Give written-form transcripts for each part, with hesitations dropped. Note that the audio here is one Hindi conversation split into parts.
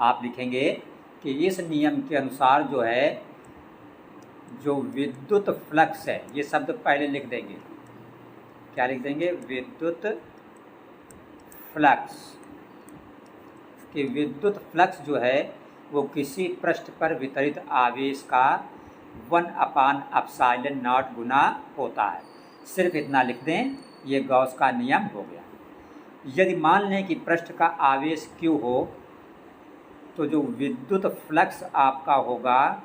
आप लिखेंगे कि इस नियम के अनुसार जो है जो विद्युत फ्लक्स है, ये शब्द पहले लिख देंगे, क्या लिख देंगे, विद्युत फ्लक्स, कि विद्युत फ्लक्स जो है वो किसी पृष्ठ पर वितरित आवेश का 1/ε0 गुना होता है। सिर्फ इतना लिख दें, ये गॉस का नियम हो गया। यदि मान लें कि पृष्ठ का आवेश Q हो तो जो विद्युत फ्लक्स आपका होगा,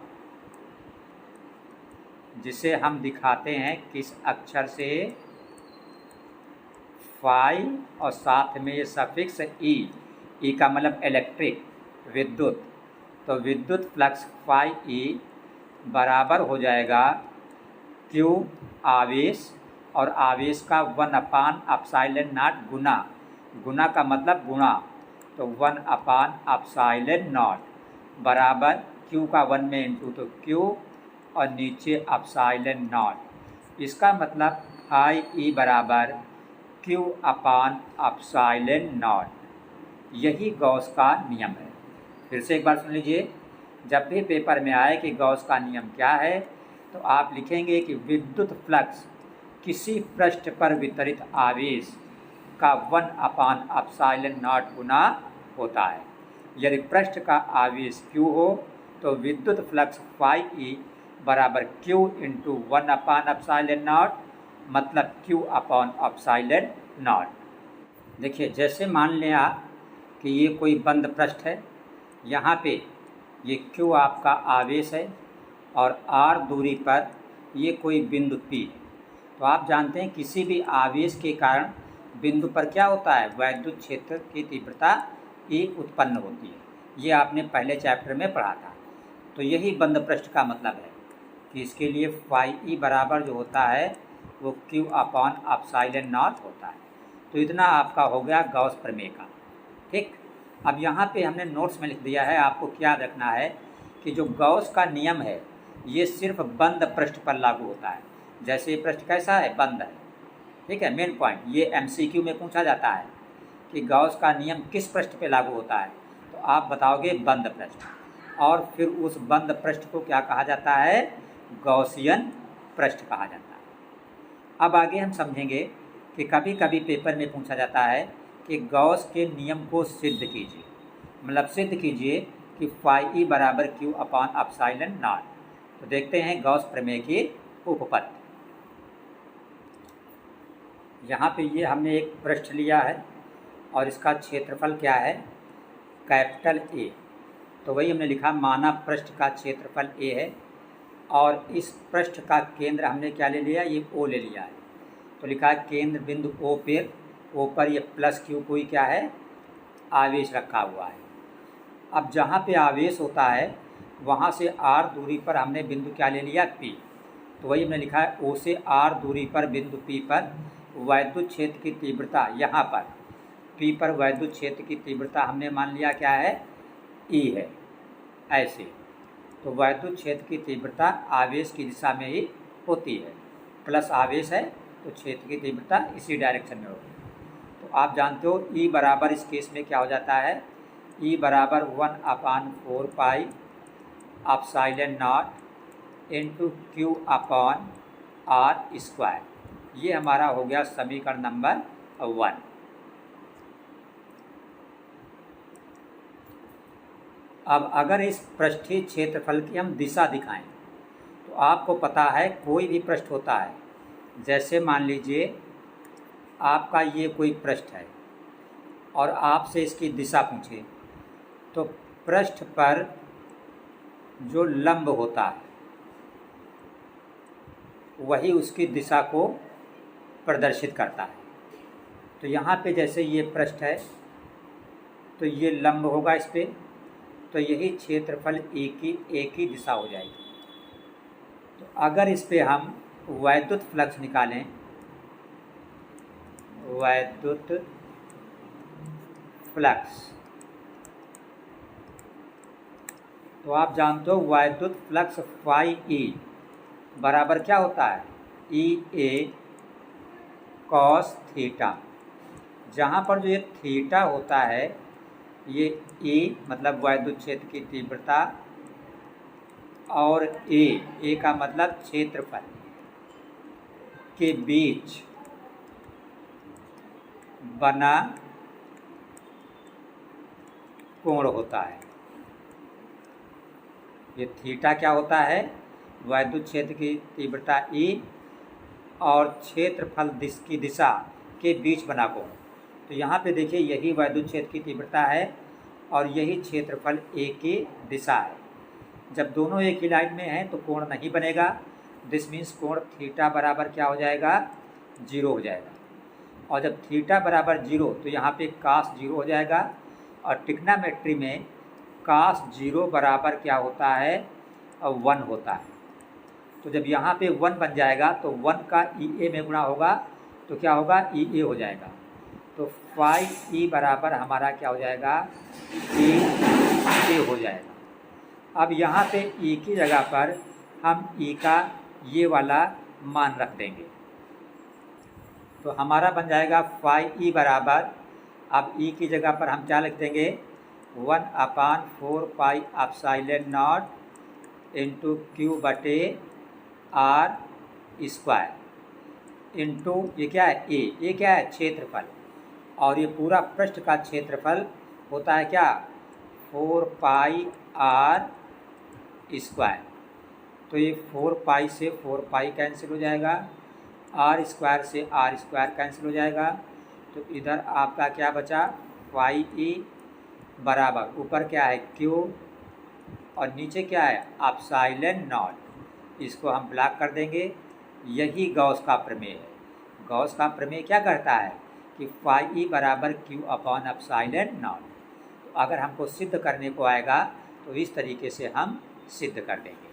जिसे हम दिखाते हैं किस अक्षर से, फाई और साथ में ये सफिक्स ई का मतलब इलेक्ट्रिक, विद्युत, तो विद्युत फ्लक्स फाई ई बराबर हो जाएगा Q आवेश, और आवेश का 1/ε0 गुना, गुना का मतलब गुणा, तो 1/ε0 बराबर Q का 1 में इंटू तो Q और नीचे ε0। इसका मतलब फाई ई बराबर Q/ε0। यही गॉस का नियम है। फिर से एक बार सुन लीजिए, जब भी पेपर में आए कि गॉस का नियम क्या है, तो आप लिखेंगे कि विद्युत फ्लक्स किसी पृष्ठ पर वितरित आवेश का 1/ε0 गुना होता है। यदि पृष्ठ का आवेश Q हो तो विद्युत फ्लक्स फाई ई बराबर Q इंटू 1/ε0, मतलब Q/ε0। देखिए, जैसे मान लें आप कि ये कोई बंद पृष्ठ है, यहाँ पे ये Q आपका आवेश है और R दूरी पर ये कोई बिंदु P है। तो आप जानते हैं किसी भी आवेश के कारण बिंदु पर क्या होता है, वैद्युत क्षेत्र की तीव्रता E उत्पन्न होती है। ये आपने पहले चैप्टर में पढ़ा था। तो यही बंद पृष्ठ का मतलब है कि इसके लिए फाई ई बराबर जो होता है वो Q/ε0 होता है। तो इतना आपका हो गया गॉस प्रमेय का। ठीक, अब यहाँ पे हमने नोट्स में लिख दिया है, आपको क्या रखना है कि जो गॉस का नियम है ये सिर्फ बंद पृष्ठ पर लागू होता है। जैसे ये पृष्ठ कैसा है, बंद है, ठीक है। मेन पॉइंट ये MCQ में पूछा जाता है कि गॉस का नियम किस पृष्ठ पे लागू होता है, तो आप बताओगे बंद पृष्ठ, और फिर उस बंद पृष्ठ को क्या कहा जाता है, गॉसियन पृष्ठ कहा जाता है। अब आगे हम समझेंगे कि कभी कभी पेपर में पूछा जाता है कि गॉस के नियम को सिद्ध कीजिए, मतलब सिद्ध कीजिए कि फाई ई बराबर Q/ε0। तो देखते हैं गॉस प्रमेय की उपपत्ति। यहाँ पे ये हमने एक पृष्ठ लिया है और इसका क्षेत्रफल क्या है, कैपिटल A। तो वही हमने लिखा, माना पृष्ठ का क्षेत्रफल A है और इस पृष्ठ का केंद्र हमने क्या ले लिया, ये O ले लिया है। तो लिखा है केंद्र बिंदु O पर ये प्लस Q कोई क्या है, आवेश रखा हुआ है। अब जहाँ पे आवेश होता है वहाँ से R दूरी पर हमने बिंदु क्या ले लिया, P। तो वही हमने लिखा है O से R दूरी पर बिंदु P पर वैद्युत क्षेत्र की तीव्रता, यहाँ पर P पर वैद्युत क्षेत्र की तीव्रता हमने मान लिया क्या है, E है, ऐसे। तो वैद्युत क्षेत्र की तीव्रता आवेश की दिशा में ही होती है, प्लस आवेश है तो क्षेत्र की तीव्रता इसी डायरेक्शन में होगी। तो आप जानते हो E बराबर इस केस में क्या हो जाता है, E बराबर 1/4πε0 इंटू Q/r²। ये हमारा हो गया समीकरण नंबर 1। अब अगर इस पृष्ठीय क्षेत्रफल की हम दिशा दिखाएं तो आपको पता है कोई भी पृष्ठ होता है, जैसे मान लीजिए आपका ये कोई पृष्ठ है और आपसे इसकी दिशा पूछे, तो पृष्ठ पर जो लंब होता है वही उसकी दिशा को प्रदर्शित करता है। तो यहाँ पे जैसे ये पृष्ठ है तो ये लंब होगा इस पर, तो यही क्षेत्रफल एक ही दिशा हो जाएगी। तो अगर इस पे हम वैद्युत फ्लक्स निकालें, वैद्युत फ्लक्स, तो आप जानते हो वैद्युत फ्लक्स फाई ई बराबर क्या होता है, EA cos थीटा। जहाँ पर जो ये थीटा होता है ये ए मतलब वैद्युत क्षेत्र की तीव्रता और ए का मतलब क्षेत्रफल के बीच बना कोण होता है। ये थीटा क्या होता है? वैद्युत क्षेत्र की तीव्रता ई और क्षेत्रफल की दिशा के बीच बना कोण। तो यहाँ पे देखिए यही वैद्युत क्षेत्र की तीव्रता है और यही क्षेत्रफल ए की दिशा है। जब दोनों एक ही लाइन में हैं तो कोण नहीं बनेगा। दिस मीन्स कोण थीटा बराबर क्या हो जाएगा? 0 हो जाएगा। और जब थीटा बराबर 0 तो यहाँ पे कास 0 हो जाएगा। और ट्रिग्नोमेट्री में कास 0 बराबर क्या होता है? 1 होता है। तो जब यहाँ पे 1 बन जाएगा तो 1 का ई में गुणा होगा तो क्या होगा? ई हो जाएगा। तो फाई ई बराबर हमारा क्या हो जाएगा? ए हो जाएगा। अब यहाँ पे ई की जगह पर हम ई का ये वाला मान रख देंगे तो हमारा बन जाएगा फाई ई बराबर, अब ई की जगह पर हम क्या लिख देंगे? 1/4 pi epsilon not into Q बटे आर स्क्वायर इंटू ये क्या है? ए क्या है? क्षेत्रफल। और ये पूरा पृष्ठ का क्षेत्रफल होता है क्या? 4 पाई आर स्क्वायर। तो ये 4 पाई से 4 पाई कैंसिल हो जाएगा, आर स्क्वायर से आर स्क्वायर कैंसिल हो जाएगा। तो इधर आपका क्या बचा? फाई ई बराबर ऊपर क्या है? क्यू और नीचे क्या है? Epsilon not. इसको हम ब्लॉक कर देंगे। यही गॉस का प्रमेय है। गॉस का प्रमेय क्या कहता है कि फाई ई बराबर क्यू अपॉन एप्सिलॉन नॉट। तो अगर हमको सिद्ध करने को आएगा तो इस तरीके से हम सिद्ध कर देंगे।